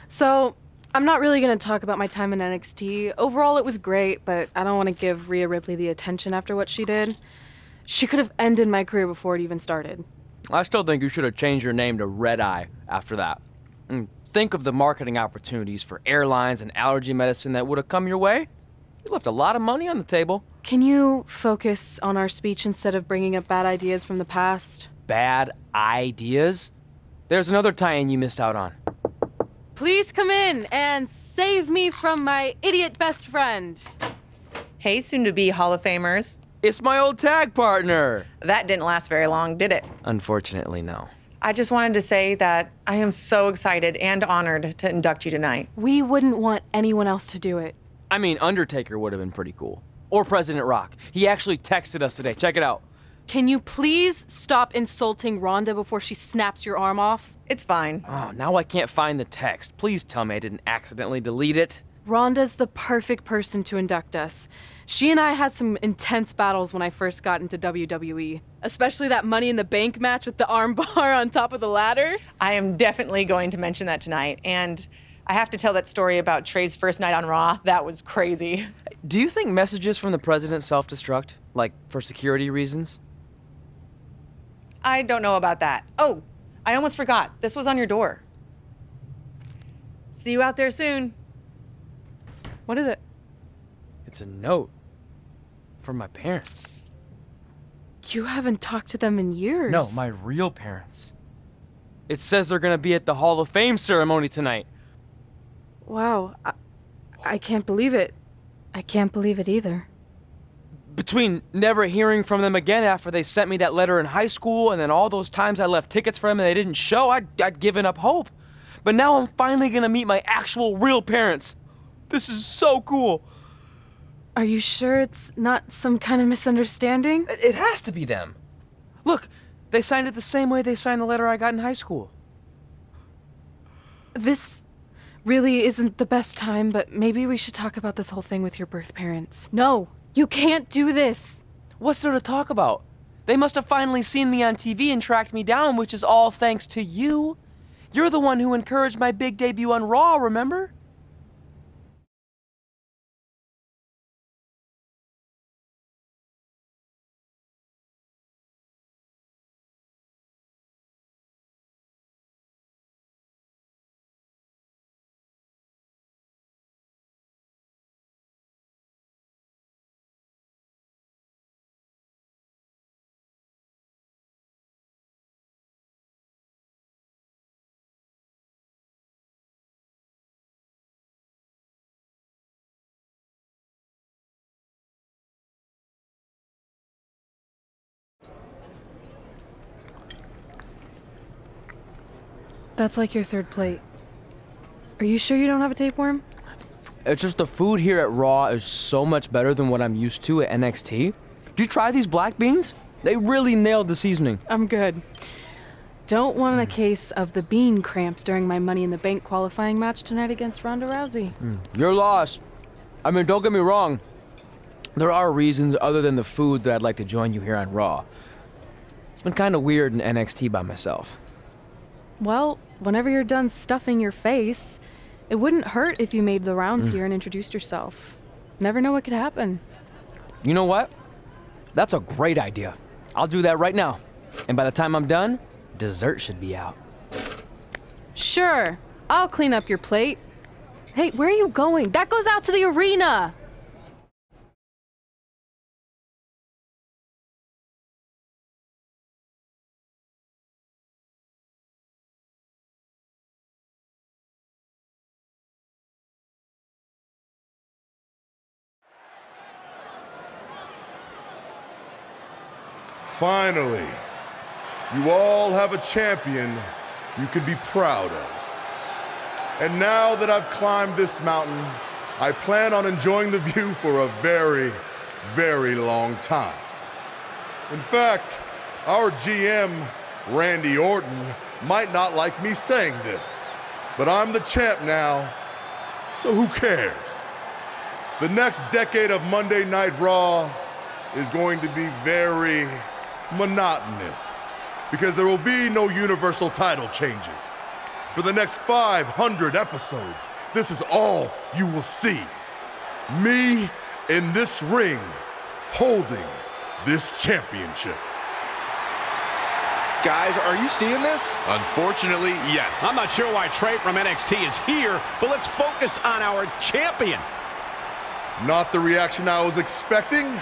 So, I'm not really gonna talk about my time in NXT. Overall, it was great, but I don't want to give Rhea Ripley the attention after what she did. She could have ended my career before it even started. I still think you should have changed your name to Red Eye after that. And think of the marketing opportunities for airlines and allergy medicine that would have come your way. You left a lot of money on the table. Can you focus on our speech instead of bringing up bad ideas from the past? Bad ideas? There's another tie-in you missed out on. Please come in and save me from my idiot best friend. Hey, soon-to-be Hall of Famers. It's my old tag partner. That didn't last very long, did it? Unfortunately, no. I just wanted to say that I am so excited and honored to induct you tonight. We wouldn't want anyone else to do it. I mean, Undertaker would have been pretty cool. Or President Rock. He actually texted us today. Check it out. Can you please stop insulting Rhonda before she snaps your arm off? It's fine. Oh, now I can't find the text. Please tell me I didn't accidentally delete it. Rhonda's the perfect person to induct us. She and I had some intense battles when I first got into WWE, especially that Money in the Bank match with the arm bar on top of the ladder. I am definitely going to mention that tonight, and I have to tell that story about Trey's first night on Raw. That was crazy. Do you think messages from the president self-destruct? Like, for security reasons? I don't know about that. Oh, I almost forgot. This was on your door. See you out there soon. What is it? It's a note. From my parents. You haven't talked to them in years. No, my real parents. It says they're gonna be at the Hall of Fame ceremony tonight. Wow, I can't believe it. I can't believe it either. Between never hearing from them again after they sent me that letter in high school and then all those times I left tickets for them and they didn't show, I'd given up hope. But now I'm finally gonna meet my actual real parents. This is so cool. Are you sure it's not some kind of misunderstanding? It has to be them. Look, they signed it the same way they signed the letter I got in high school. This really isn't the best time, but maybe we should talk about this whole thing with your birth parents. No, you can't do this. What's there to talk about? They must have finally seen me on TV and tracked me down, which is all thanks to you. You're the one who encouraged my big debut on Raw, remember? That's like your third plate. Are you sure you don't have a tapeworm? It's just the food here at Raw is so much better than what I'm used to at NXT. Did you try these black beans? They really nailed the seasoning. I'm good. Don't want a case of the bean cramps during my Money in the Bank qualifying match tonight against Ronda Rousey. Your loss. I mean, don't get me wrong. There are reasons other than the food that I'd like to join you here on Raw. It's been kind of weird in NXT by myself. Well, whenever you're done stuffing your face, it wouldn't hurt if you made the rounds here and introduced yourself. Never know what could happen. You know what? That's a great idea. I'll do that right now. And by the time I'm done, dessert should be out. Sure, I'll clean up your plate. Hey, where are you going? That goes out to the arena! Finally, you all have a champion you can be proud of. And now that I've climbed this mountain, I plan on enjoying the view for a very, very long time. In fact, our GM, Randy Orton, might not like me saying this, but I'm the champ now, so who cares? The next decade of Monday Night Raw is going to be very monotonous because there will be no universal title changes. For the next 500 episodes, this is all you will see. Me in this ring, holding this championship. Guys, are you seeing this? Unfortunately, yes. I'm not sure why Trey from NXT is here, but let's focus on our champion. Not the reaction I was expecting,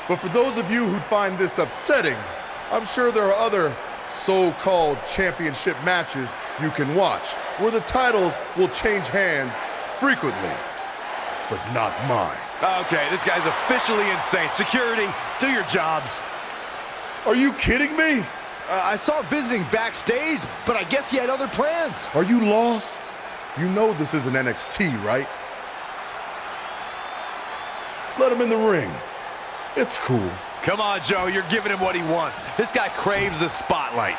but for those of you who'd find this upsetting, I'm sure there are other so-called championship matches you can watch where the titles will change hands frequently, but not mine. Okay, this guy's officially insane. Security, do your jobs. Are you kidding me? I saw visiting backstage, but I guess he had other plans. Are you lost? You know this isn't NXT, right? Let him in the ring. It's cool. Come on, Joe, you're giving him what he wants. This guy craves the spotlight.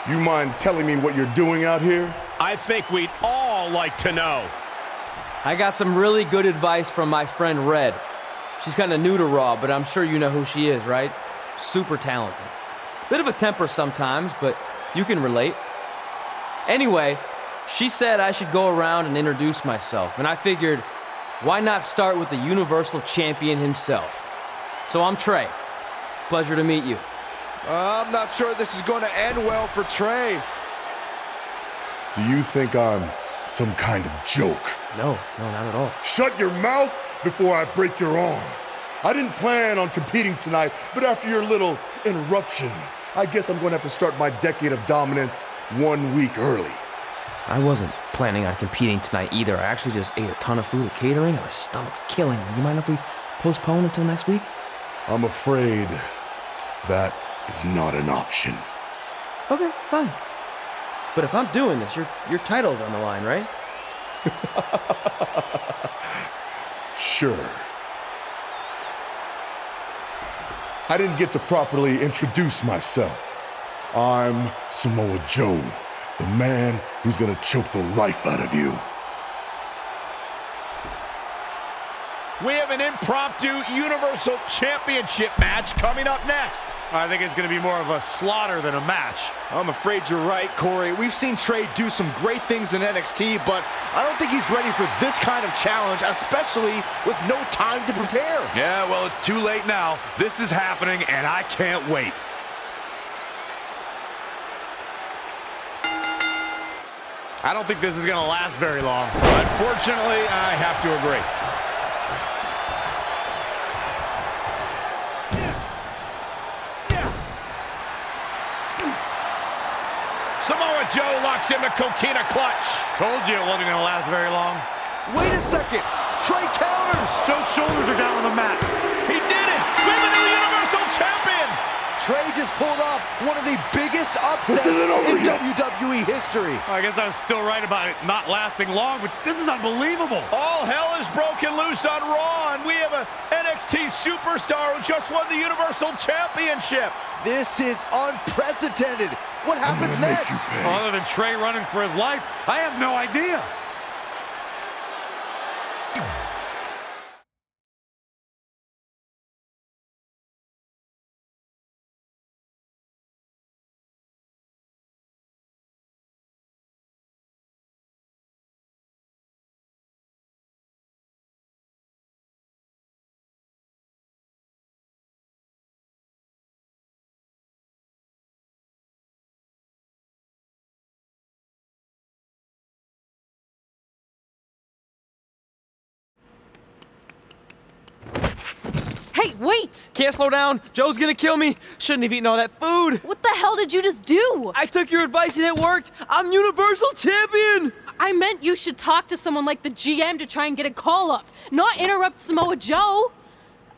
You mind telling me what you're doing out here? I think we'd all like to know. I got some really good advice from my friend Red. She's kind of new to Raw, but I'm sure you know who she is, right? Super talented. Bit of a temper sometimes, but you can relate. Anyway, she said I should go around and introduce myself, and I figured, why not start with the Universal Champion himself? So I'm Trey. Pleasure to meet you. I'm not sure this is going to end well for Trey. Do you think I'm some kind of joke? No, not at all. Shut your mouth before I break your arm. I didn't plan on competing tonight, but after your little interruption, I guess I'm going to have to start my decade of dominance 1 week early. I wasn't planning on competing tonight either. I actually just ate a ton of food at catering, and my stomach's killing me. You mind if we postpone until next week? I'm afraid that is not an option. Okay, fine. But if I'm doing this, your title's on the line, right? Sure. I didn't get to properly introduce myself. I'm Samoa Joe, the man who's gonna choke the life out of you. We have an impromptu Universal Championship match coming up next. I think it's going to be more of a slaughter than a match. I'm afraid you're right, Corey. We've seen Trey do some great things in NXT, but I don't think he's ready for this kind of challenge, especially with no time to prepare. Yeah, well, it's too late now. This is happening, and I can't wait. I don't think this is going to last very long. Unfortunately, I have to agree. Samoa Joe locks in the coquina clutch. Told you it wasn't going to last very long. Wait a second. Trey counters. Joe's shoulders are down on the mat. He did it! We have a new Universal Champion! Trey just pulled off one of the biggest upsets Isn't it over in yet? WWE history. I guess I was still right about it not lasting long, but this is unbelievable. All hell is broken loose on Raw, and we have a NXT superstar who just won the Universal Championship. This is unprecedented. What I'm happens gonna make next? you pay. Other than Trey running for his life, I have no idea. Hey, wait! Can't slow down. Joe's gonna kill me. Shouldn't have eaten all that food. What the hell did you just do? I took your advice and it worked. I'm Universal Champion. I meant you should talk to someone like the GM to try and get a call up, not interrupt Samoa Joe.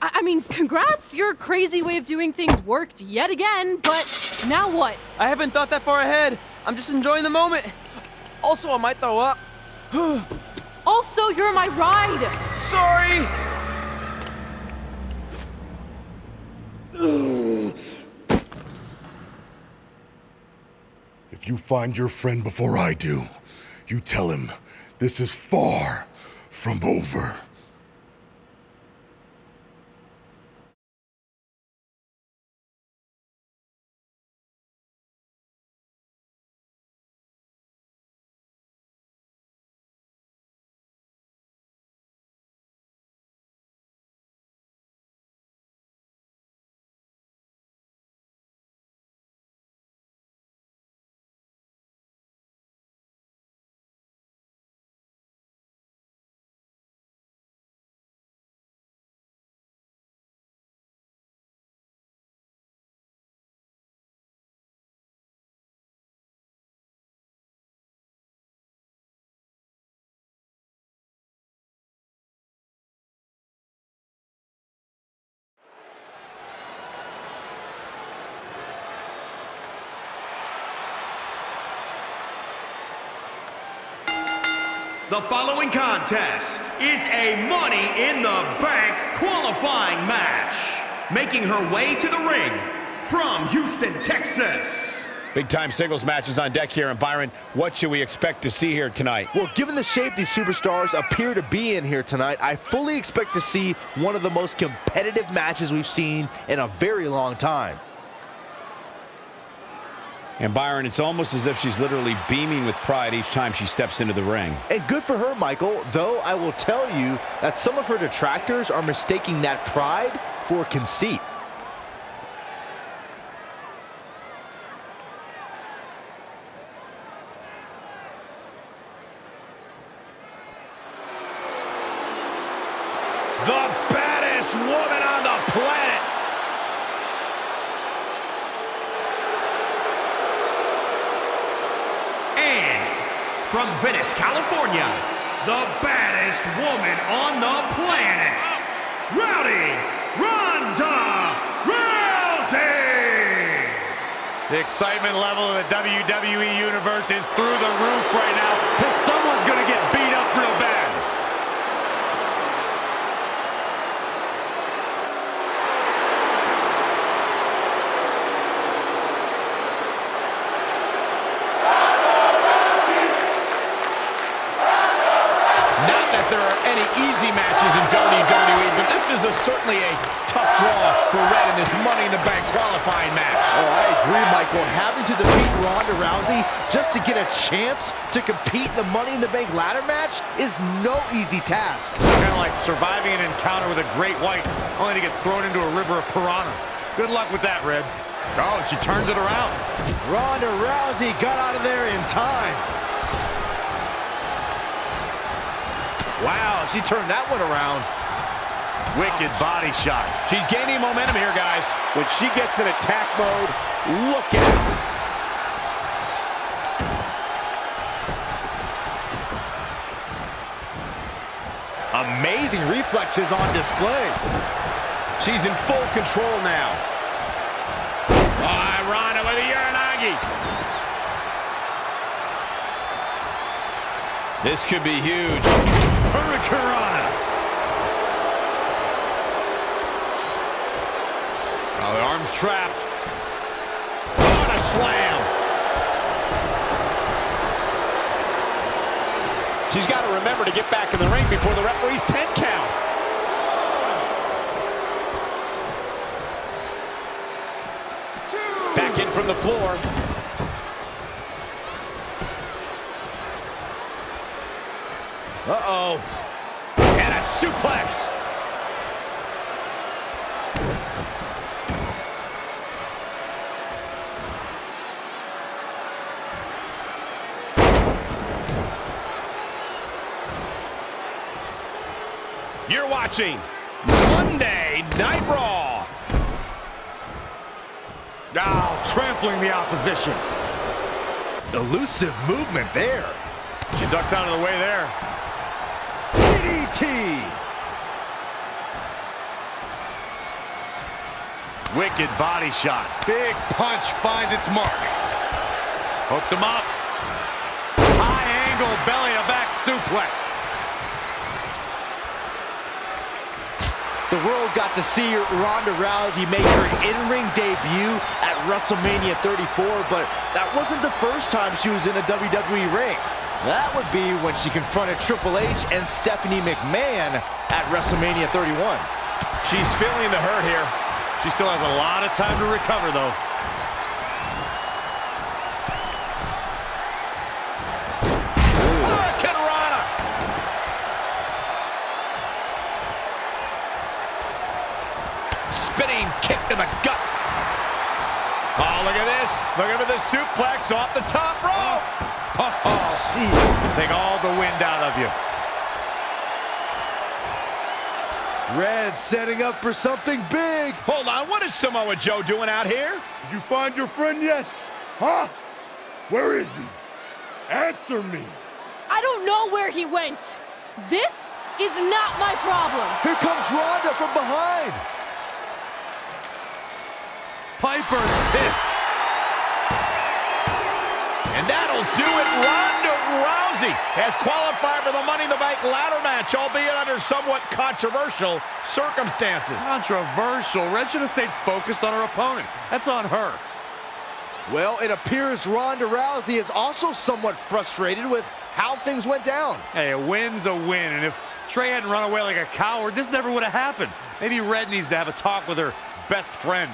I mean, congrats. Your crazy way of doing things worked yet again, but now what? I haven't thought that far ahead. I'm just enjoying the moment. Also, I might throw up. Also, you're my ride. Sorry. If you find your friend before I do, you tell him this is far from over. the following contest is a Money in the Bank qualifying match. Making her way to the ring from Houston, Texas. Big-time singles matches on deck here, and Byron, what should we expect to see here tonight? Well, given the shape these superstars appear to be in here tonight, I fully expect to see one of the most competitive matches we've seen in a very long time. And Byron, it's almost as if she's literally beaming with pride each time she steps into the ring. And good for her, Michael, though I will tell you that some of her detractors are mistaking that pride for conceit. The baddest woman on the planet. And from Venice, California, the baddest woman on the planet, Rowdy Ronda Rousey! The excitement level of the WWE Universe is through the roof right now because someone's going to get beat up real bad. Not that there are any easy matches in WWE, but this is certainly a tough draw for Red in this Money in the Bank qualifying match. Oh, I agree, Michael. Having to defeat Ronda Rousey just to get a chance to compete in the Money in the Bank ladder match is no easy task. Kind of like surviving an encounter with a great white, only to get thrown into a river of piranhas. Good luck with that, Red. Oh, and she turns it around. Ronda Rousey got out of there in time. Wow, she turned that one around. Wicked body shot. She's gaining momentum here, guys. When she gets in attack mode, look out. Amazing reflexes on display. She's in full control now. Oh, Ronda with a Uranagi. This could be huge. Hurricanrana. Oh, the arm's trapped. What a slam. She's got to remember to get back in the ring before the referee's 10 count. Back in from the floor. Uh-oh. And a suplex. You're watching Monday Night Raw. Oh, trampling the opposition. Elusive movement there. She ducks out of the way there. DDT. Wicked body shot. Big punch finds its mark. Hooked him up. High angle belly to back suplex. The world got to see Ronda Rousey make her in-ring debut at WrestleMania 34, but that wasn't the first time she was in a WWE ring. That would be when she confronted Triple H and Stephanie McMahon at WrestleMania 31. She's feeling the hurt here. She still has a lot of time to recover, though. Hurricanrana. Spinning kick to the gut. Oh, look at this. Look at the suplex off the top rope. Oh, jeez. Take all the wind out of you. Red setting up for something big. Hold on, what is Samoa Joe doing out here? Did you find your friend yet? Huh? Where is he? Answer me. I don't know where he went. This is not my problem. Here comes Ronda from behind. Piper's Pit. And that'll do it. Ronda Rousey Rousey has qualified for the Money in the Bank ladder match, albeit under somewhat controversial circumstances. Controversial. Red should have stayed focused on her opponent. That's on her. Well, it appears Ronda Rousey is also somewhat frustrated with how things went down. Hey, a win's a win, and if Trey hadn't run away like a coward, this never would have happened. Maybe Red needs to have a talk with her best friend.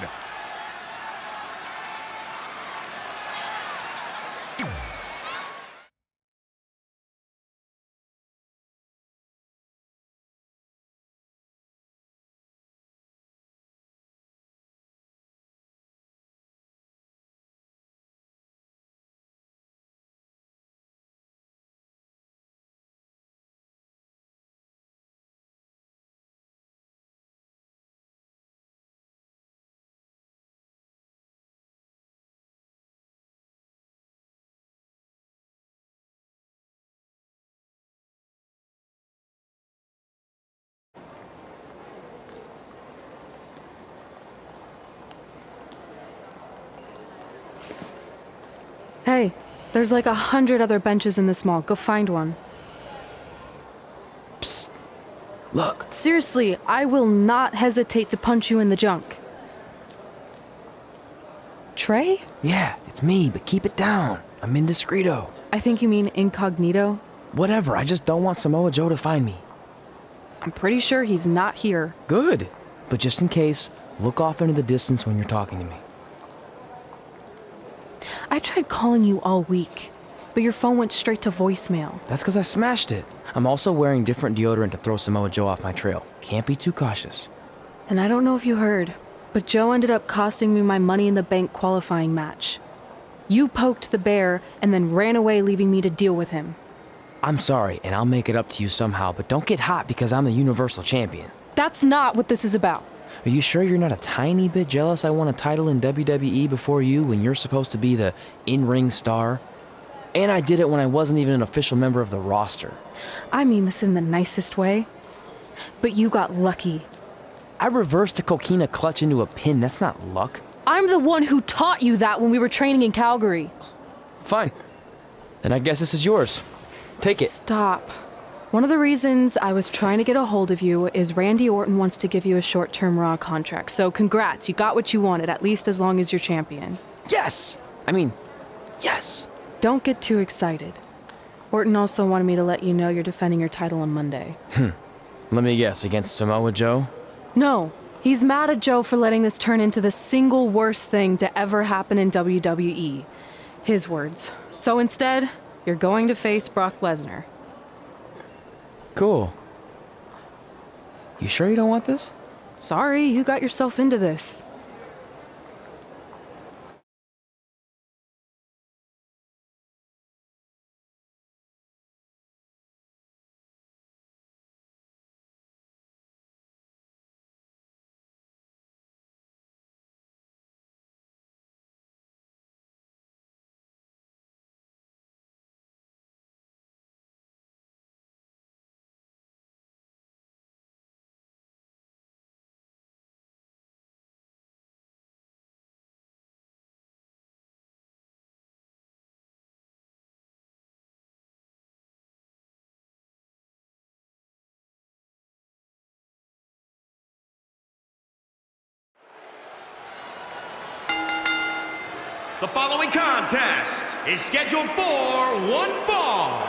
Hey, there's like 100 other benches in this mall. Go find one. Psst. Look. Seriously, I will not hesitate to punch you in the junk. Trey? Yeah, it's me, but keep it down. I'm indiscreto. I think you mean incognito. Whatever, I just don't want Samoa Joe to find me. I'm pretty sure he's not here. Good. But just in case, look off into the distance when you're talking to me. I tried calling you all week, but your phone went straight to voicemail. That's because I smashed it. I'm also wearing different deodorant to throw Samoa Joe off my trail. Can't be too cautious. And I don't know if you heard, but Joe ended up costing me my Money in the Bank qualifying match. You poked the bear and then ran away, leaving me to deal with him. I'm sorry, and I'll make it up to you somehow, but don't get hot because I'm the Universal Champion. That's not what this is about. Are you sure you're not a tiny bit jealous I won a title in WWE before you when you're supposed to be the in-ring star? And I did it when I wasn't even an official member of the roster. I mean this in the nicest way. But you got lucky. I reversed a coquina clutch into a pin. That's not luck. I'm the one who taught you that when we were training in Calgary. Fine. Then I guess this is yours. Take it. Stop. One of the reasons I was trying to get a hold of you is Randy Orton wants to give you a short-term Raw contract. So congrats, you got what you wanted, at least as long as you're champion. Yes! Yes! Don't get too excited. Orton also wanted me to let you know you're defending your title on Monday. Let me guess, against Samoa Joe? No, he's mad at Joe for letting this turn into the single worst thing to ever happen in WWE. His words. So instead, you're going to face Brock Lesnar. Cool. You sure you don't want this? Sorry, you got yourself into this. The following contest is scheduled for one fall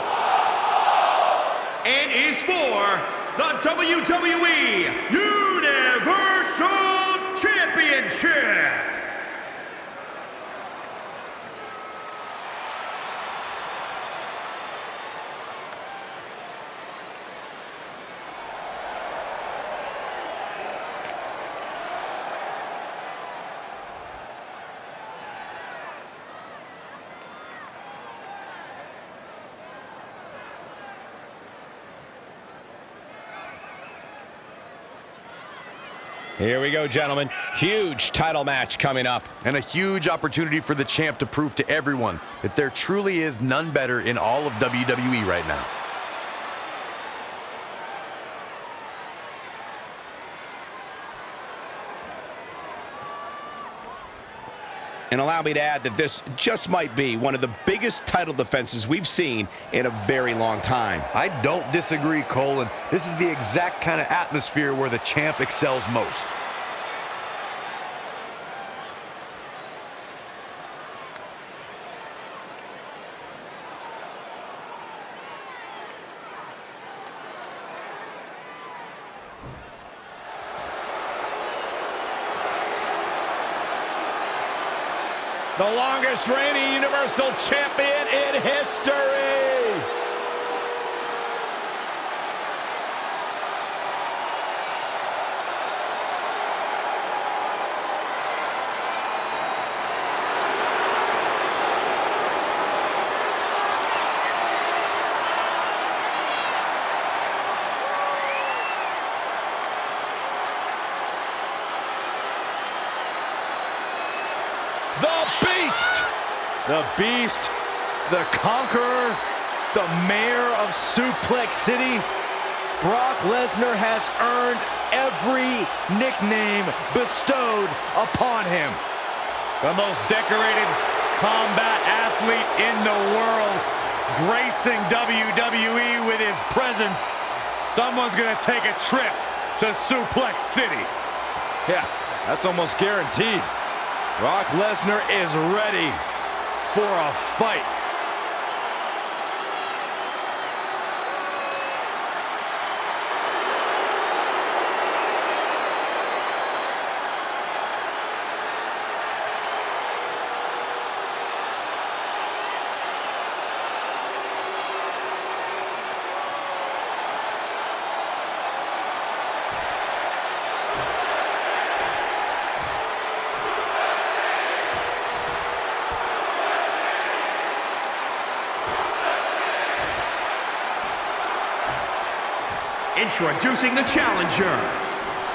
and is for the WWE Universal Championship. Here we go, gentlemen. Huge title match coming up. And a huge opportunity for the champ to prove to everyone that there truly is none better in all of WWE right now. And allow me to add that this just might be one of the biggest title defenses we've seen in a very long time. I don't disagree, Cole, and this is the exact kind of atmosphere where the champ excels most. The longest reigning Universal Champion in history. The Beast, the Conqueror, the Mayor of Suplex City. Brock Lesnar has earned every nickname bestowed upon him. The most decorated combat athlete in the world, gracing WWE with his presence. Someone's gonna take a trip to Suplex City. Yeah, that's almost guaranteed. Brock Lesnar is ready for a fight. Introducing the challenger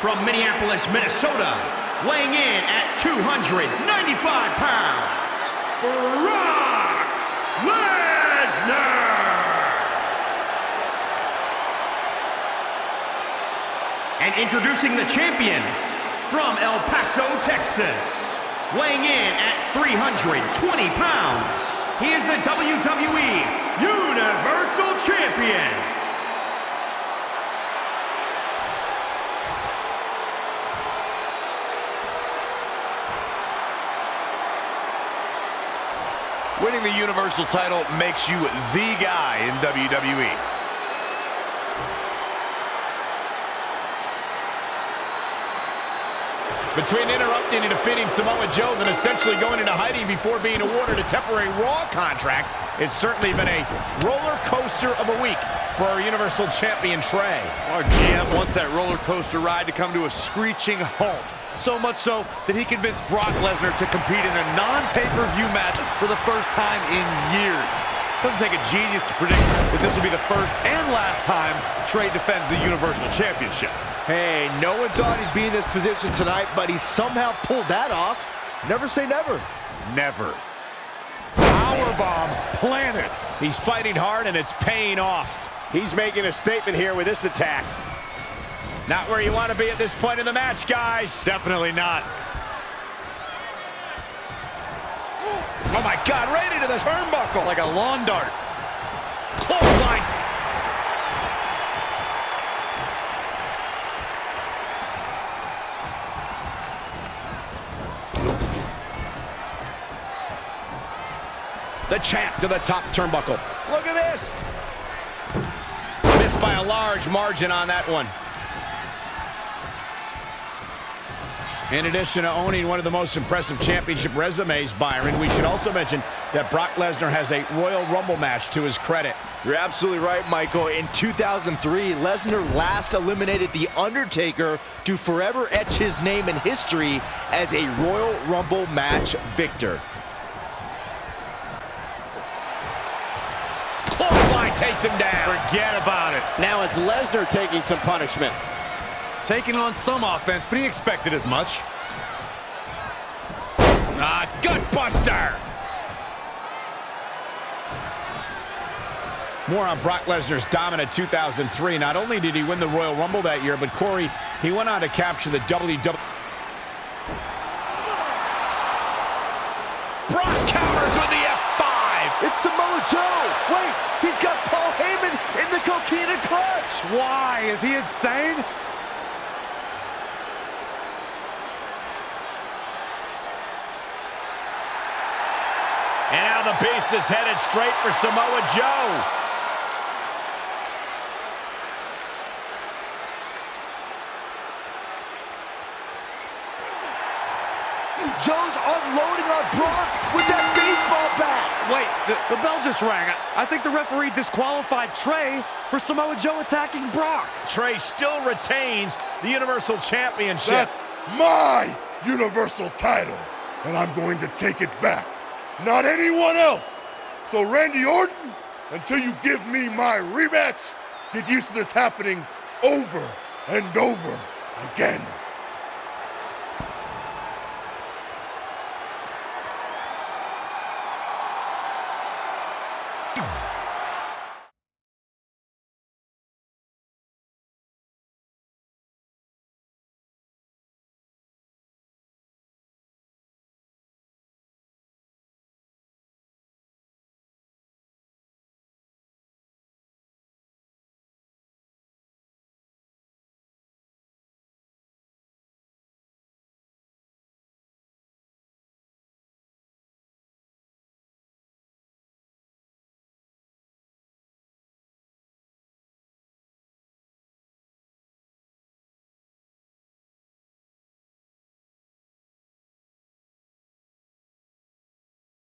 from Minneapolis, Minnesota, weighing in at 295 pounds, Brock Lesnar. And introducing the champion from El Paso, Texas, weighing in at 320 pounds, he is the WWE Universal Champion. Winning the Universal title makes you the guy in WWE. Between interrupting and defeating Samoa Joe, then essentially going into hiding before being awarded a temporary Raw contract, it's certainly been a roller coaster of a week for our Universal Champion Trey. Our GM wants that roller coaster ride to come to a screeching halt. So much so that he convinced Brock Lesnar to compete in a non-pay-per-view match for the first time in years. Doesn't take a genius to predict that this will be the first and last time Trey defends the Universal Championship. Hey, no one thought he'd be in this position tonight, but he somehow pulled that off. Never say never. Never. Powerbomb planted. He's fighting hard and it's paying off. He's making a statement here with this attack. Not where you want to be at this point in the match, guys. Definitely not. Oh my God, right into the turnbuckle. Like a lawn dart. Clothesline. The champ to the top turnbuckle. Look at this. Missed by a large margin on that one. In addition to owning one of the most impressive championship resumes, Byron, we should also mention that Brock Lesnar has a Royal Rumble match to his credit. You're absolutely right, Michael. In 2003, Lesnar last eliminated The Undertaker to forever etch his name in history as a Royal Rumble match victor. Clothesline takes him down. Forget about it. Now it's Lesnar taking some punishment. Taking on some offense, but he expected as much. Gutbuster! More on Brock Lesnar's dominant 2003. Not only did he win the Royal Rumble that year, but Corey, he went on to capture the WWE. Why? Is he insane? And now the Beast is headed straight for Samoa Joe. Joe's unloading on Brock with that baseball bat. Wait, the bell just rang. I think the referee disqualified Trey for Samoa Joe attacking Brock. Trey still retains the Universal Championship. That's my Universal title, and I'm going to take it back. Not anyone else. So Randy Orton, until you give me my rematch, get used to this happening over and over again.